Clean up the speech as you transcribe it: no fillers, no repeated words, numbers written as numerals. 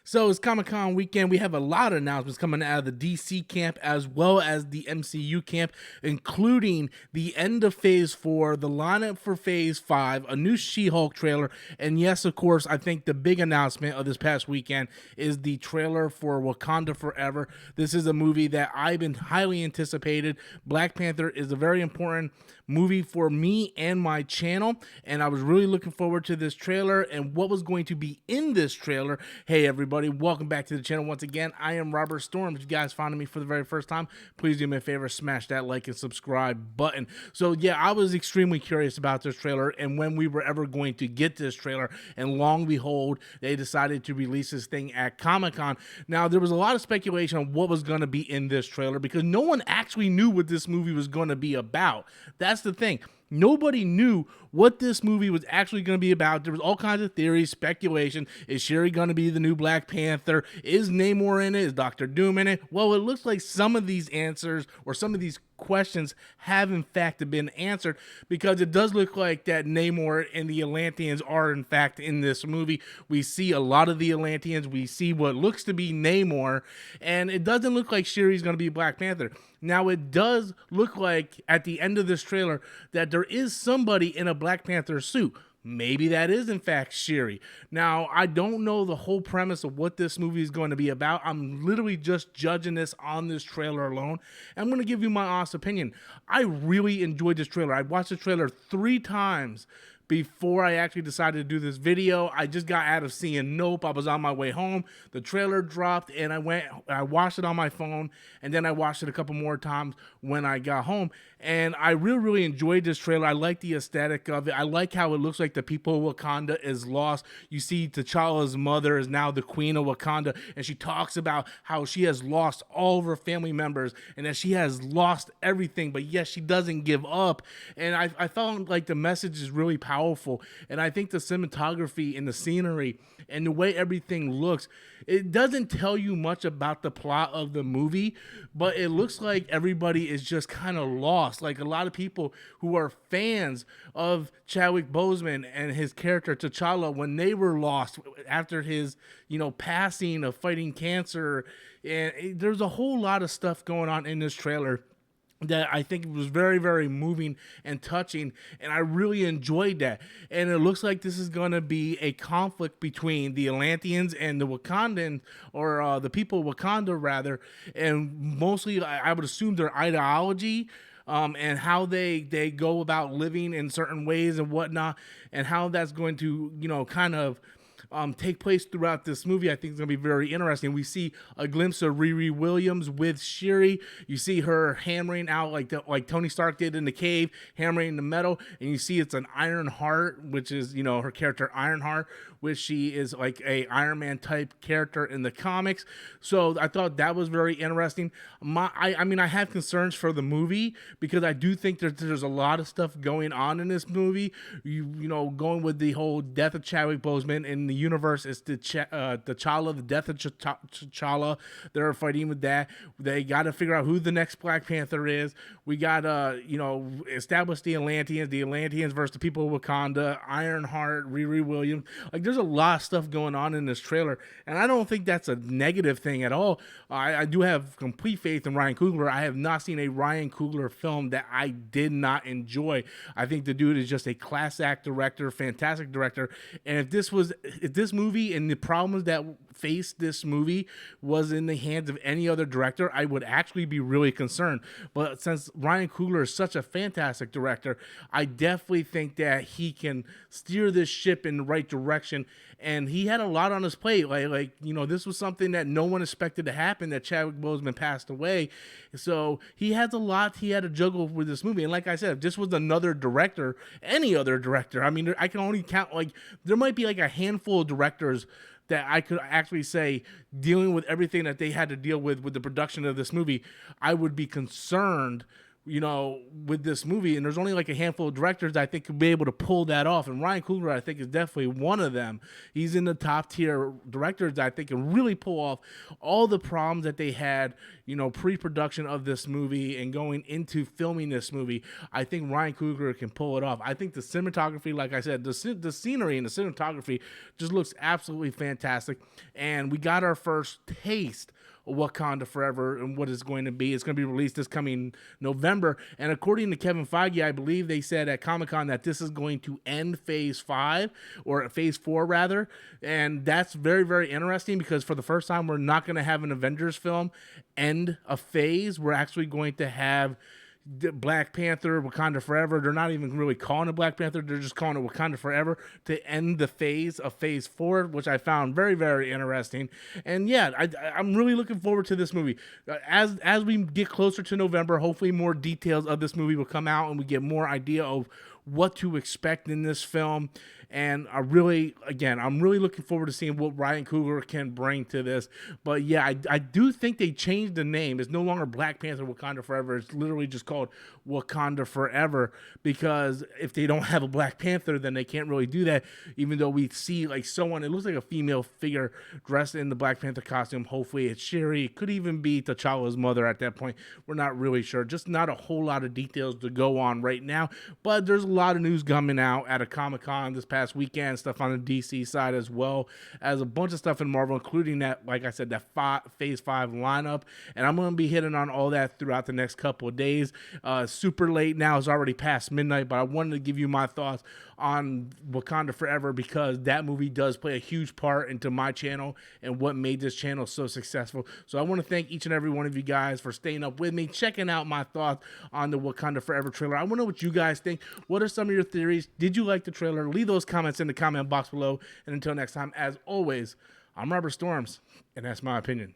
So it's Comic-Con weekend. We have a lot of announcements coming out of the DC camp as well as the MCU camp, including the end of Phase 4, the lineup for Phase 5, a new She-Hulk trailer, and yes, of course, I think the big announcement of this past weekend is the trailer for Wakanda Forever. This is a movie that I've been highly anticipated. Black Panther is a very important movie for me and my channel, and I was really looking forward to this trailer and what was going to be in this trailer. Hey everybody, welcome back to the channel once again. I am Robert Storm. If you guys found me for the very first time, please do me a favor, smash that like and subscribe button. So yeah, I was extremely curious about this trailer and when we were ever going to get this trailer, and long behold, they decided to release this thing at Comic-Con. Now, there was a lot of speculation on what was going to be in this trailer because no one actually knew what this movie was going to be about. That's the thing. Nobody knew what this movie was actually going to be about. There was all kinds of theories, speculation. Is Shuri going to be the new Black Panther? Is Namor in it? Is Doctor Doom in it? Well, it looks like some of these answers or some of these questions have in fact been answered, because it does look like that Namor and the Atlanteans are in fact in this movie. We see a lot of the Atlanteans. We see what looks to be Namor, and it doesn't look like Shuri's going to be Black Panther. Now, it does look like at the end of this trailer that there is somebody in a Black Panther suit. Maybe that is, in fact, Shuri. Now, I don't know the whole premise of what this movie is going to be about. I'm literally just judging this on this trailer alone. I'm going to give you my honest opinion. I really enjoyed this trailer. I watched the trailer 3 times before I actually decided to do this video. I just got out of seeing Nope. I was on my way home. The trailer dropped and I watched it on my phone, and then I watched it a couple more times when I got home. And I really enjoyed this trailer. I like the aesthetic of it. I like how it looks like the people of Wakanda is lost. You see T'Challa's mother is now the queen of Wakanda, and she talks about how she has lost all of her family members and that she has lost everything, but yes, she doesn't give up. And I felt like the message is really powerful, and I think the cinematography and the scenery and the way everything looks, it doesn't tell you much about the plot of the movie, but it looks like everybody is just kind of lost. Like a lot of people who are fans of Chadwick Boseman and his character T'Challa, when they were lost after his, passing of fighting cancer, and there's a whole lot of stuff going on in this trailer that I think was very moving and touching, and I really enjoyed that. And it looks like this is going to be a conflict between the Atlanteans and the Wakandans, or the people of Wakanda rather, and mostly I would assume their ideology, and how they go about living in certain ways and whatnot, and how that's going to kind of take place throughout this movie. I think it's going to be very interesting. We see a glimpse of Riri Williams with Shuri. You see her hammering out like Tony Stark did in the cave, hammering the metal, and you see it's an Iron Heart, which is, her character Ironheart, which she is like a Iron Man type character in the comics. So I thought that was very interesting. I mean, I have concerns for the movie because I do think there's a lot of stuff going on in this movie. Going with the whole death of Chadwick Boseman in the universe is T'Challa, the death of T'Challa. They're fighting with that. They got to figure out who the next Black Panther is. We got establish the Atlanteans versus the people of Wakanda, Ironheart, Riri Williams. Like, there's a lot of stuff going on in this trailer, and I don't think that's a negative thing at all. I do have complete faith in Ryan Coogler. I have not seen a Ryan Coogler film that I did not enjoy. I think the dude is just a class act director, fantastic director, and if this movie and the problems that faced this movie was in the hands of any other director, I would actually be really concerned. But since Ryan Coogler is such a fantastic director, I definitely think that he can steer this ship in the right direction. And he had a lot on his plate. This was something that no one expected to happen, that Chadwick Boseman passed away. So he has a lot he had to juggle with this movie. And like I said, if this was another director, any other director, I mean, I can only count, there might be like a handful of directors that I could actually say, dealing with everything that they had to deal with the production of this movie, I would be concerned with this movie, and there's only like a handful of directors that I think could be able to pull that off, and Ryan Coogler I think is definitely one of them. He's in the top tier directors that I think can really pull off all the problems that they had, pre-production of this movie and going into filming this movie. I think Ryan Coogler can pull it off. I think the cinematography, like I said, the scenery and the cinematography just looks absolutely fantastic, and we got our first taste Wakanda Forever and what it's going to be. It's going to be released this coming November. And according to Kevin Feige, I believe they said at Comic-Con that this is going to end Phase 5 or Phase 4 rather. And that's very, very interesting because for the first time, we're not going to have an Avengers film end a phase. We're actually going to have Black Panther, Wakanda Forever. They're not even really calling it Black Panther. They're just calling it Wakanda Forever to end the phase of Phase 4, which I found very, very interesting. And yeah, I'm really looking forward to this movie. As we get closer to November, hopefully more details of this movie will come out and we get more idea of what to expect in this film. And I'm really looking forward to seeing what Ryan Coogler can bring to this. But yeah, I do think they changed the name. It's no longer Black Panther Wakanda Forever. It's literally just called Wakanda Forever, because if they don't have a Black Panther, then they can't really do that. Even though we see like someone, it looks like a female figure dressed in the Black Panther costume. Hopefully it's Shuri. It could even be T'Challa's mother at that point. We're not really sure. Just not a whole lot of details to go on right now. But there's a lot of news coming out at a Comic-Con this past weekend, stuff on the DC side as well as a bunch of stuff in Marvel, including that, like I said, that Phase 5 lineup. And I'm going to be hitting on all that throughout the next couple of days. Super late now. It's already past midnight, but I wanted to give you my thoughts on Wakanda Forever because that movie does play a huge part into my channel and what made this channel so successful. So I want to thank each and every one of you guys for staying up with me, checking out my thoughts on the Wakanda Forever trailer. I want to know what you guys think. What are some of your theories? Did you like the trailer? Leave those comments in the comment box below. And until next time, as always, I'm Robert Storms, and that's my opinion.